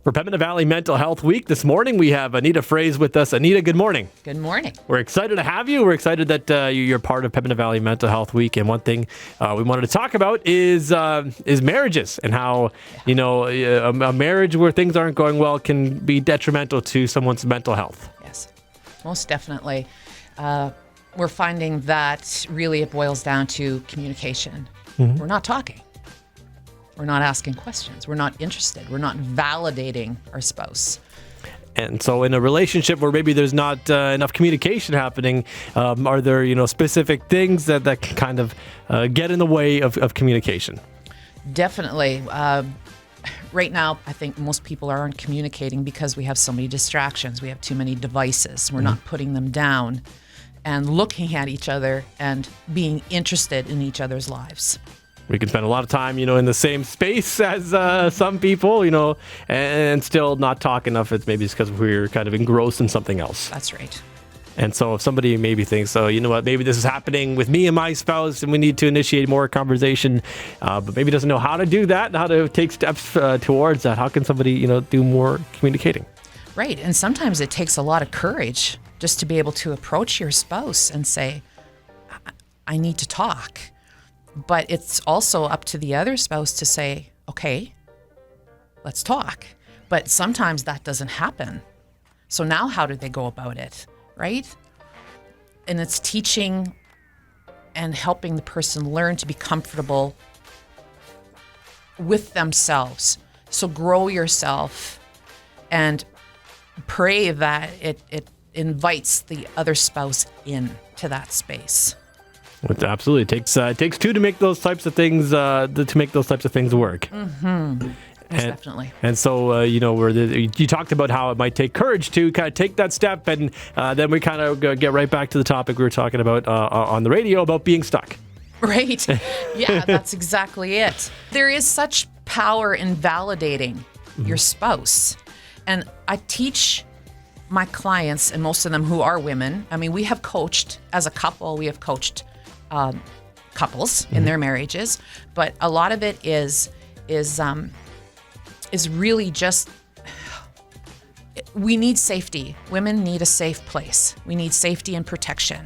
For Pembina Valley Mental Health Week this morning, we have Anita Froese with us. Anita, good morning. Good morning. We're excited to have you. We're excited that you're part of Pembina Valley Mental Health Week. And one thing we wanted to talk about is marriages and how, a marriage where things aren't going well can be detrimental to someone's mental health. Yes, most definitely. We're finding that really it boils down to communication. Mm-hmm. We're not talking. We're not asking questions. We're not interested. We're not validating our spouse. And so in a relationship where maybe there's not enough communication happening, are there, specific things that can kind of get in the way of communication? Definitely. Right now, I think most people aren't communicating because we have so many distractions. We have too many devices. We're not putting them down and looking at each other and being interested in each other's lives. We can spend a lot of time, in the same space as some people, and still not talk enough. It's maybe because we're kind of engrossed in something else. That's right. And so if somebody maybe thinks, maybe this is happening with me and my spouse and we need to initiate more conversation, but maybe doesn't know how to do that and how to take steps towards that. How can somebody, do more communicating? Right. And sometimes it takes a lot of courage just to be able to approach your spouse and say, I need to talk. But it's also up to the other spouse to say, okay, let's talk. But sometimes that doesn't happen. So now how do they go about it, right? And it's teaching and helping the person learn to be comfortable with themselves. So grow yourself and pray that it invites the other spouse into that space. Absolutely, it takes two to make those types of things work. Mm-hmm. Definitely. And so you talked about how it might take courage to kind of take that step, and then we kind of get right back to the topic we were talking about on the radio about being stuck. Right. Yeah, that's exactly it. There is such power in validating your spouse, and I teach my clients, and most of them who are women. I mean, we have coached as a couple. We have coached couples in their marriages, but a lot of it is really just, we need safety. Women need a safe place. We need safety and protection.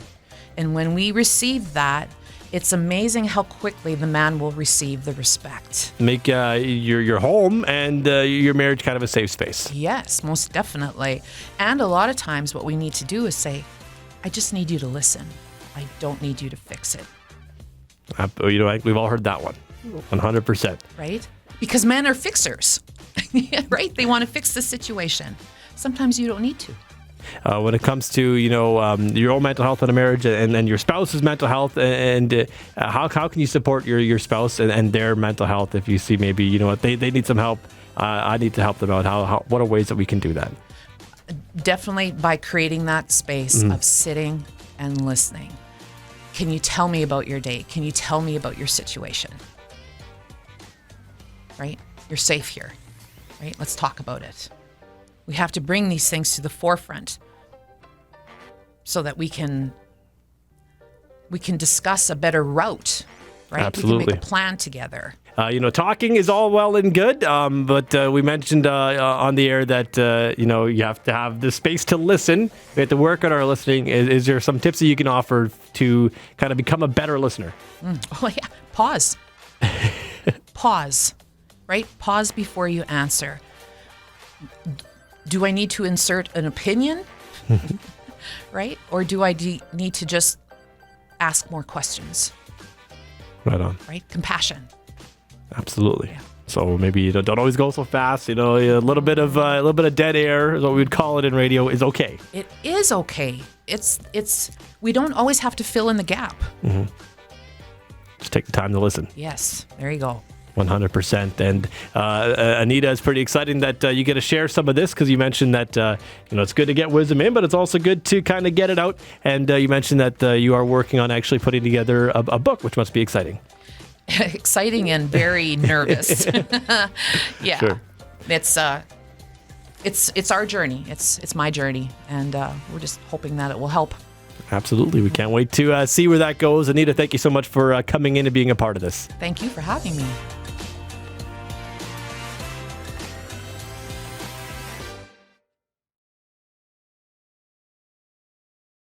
And when we receive that, it's amazing how quickly the man will receive the respect. Make your home and your marriage kind of a safe space. Yes, most definitely. And a lot of times what we need to do is say, I just need you to listen. I don't need you to fix it. We've all heard that one, 100%. Right? Because men are fixers, right? They want to fix the situation. Sometimes you don't need to. When it comes to, your own mental health in a marriage and your spouse's mental health, and how can you support your spouse and their mental health if you see maybe, they need some help, I need to help them out. What are ways that we can do that? Definitely by creating that space of sitting and listening. Can you tell me about your day? Can you tell me about your situation? Right? You're safe here, right? Let's talk about it. We have to bring these things to the forefront so that we can discuss a better route, right? Absolutely. We can make a plan together. Talking is all well and good, but we mentioned on the air that, you have to have the space to listen. We have to work on our listening. Is there some tips that you can offer to kind of become a better listener? Oh, yeah. Pause. Pause, right? Pause before you answer. Do I need to insert an opinion, right? Or do I need to just ask more questions? Right on. Right? Compassion. Absolutely. Yeah. So maybe don't always go so fast. A little bit of dead air, is what we would call it in radio, is okay. It is okay. It's we don't always have to fill in the gap. Mm-hmm. Just take the time to listen. Yes. There you go. 100%. And Anita, it's pretty exciting that you get to share some of this, because you mentioned that it's good to get wisdom in, but it's also good to kind of get it out. And you mentioned that you are working on actually putting together a book, which must be exciting. Exciting and very nervous. Yeah. Sure. It's our journey. It's my journey, and we're just hoping that it will help. Absolutely. We can't wait to see where that goes. Anita, thank you so much for coming in and being a part of this. Thank you for having me.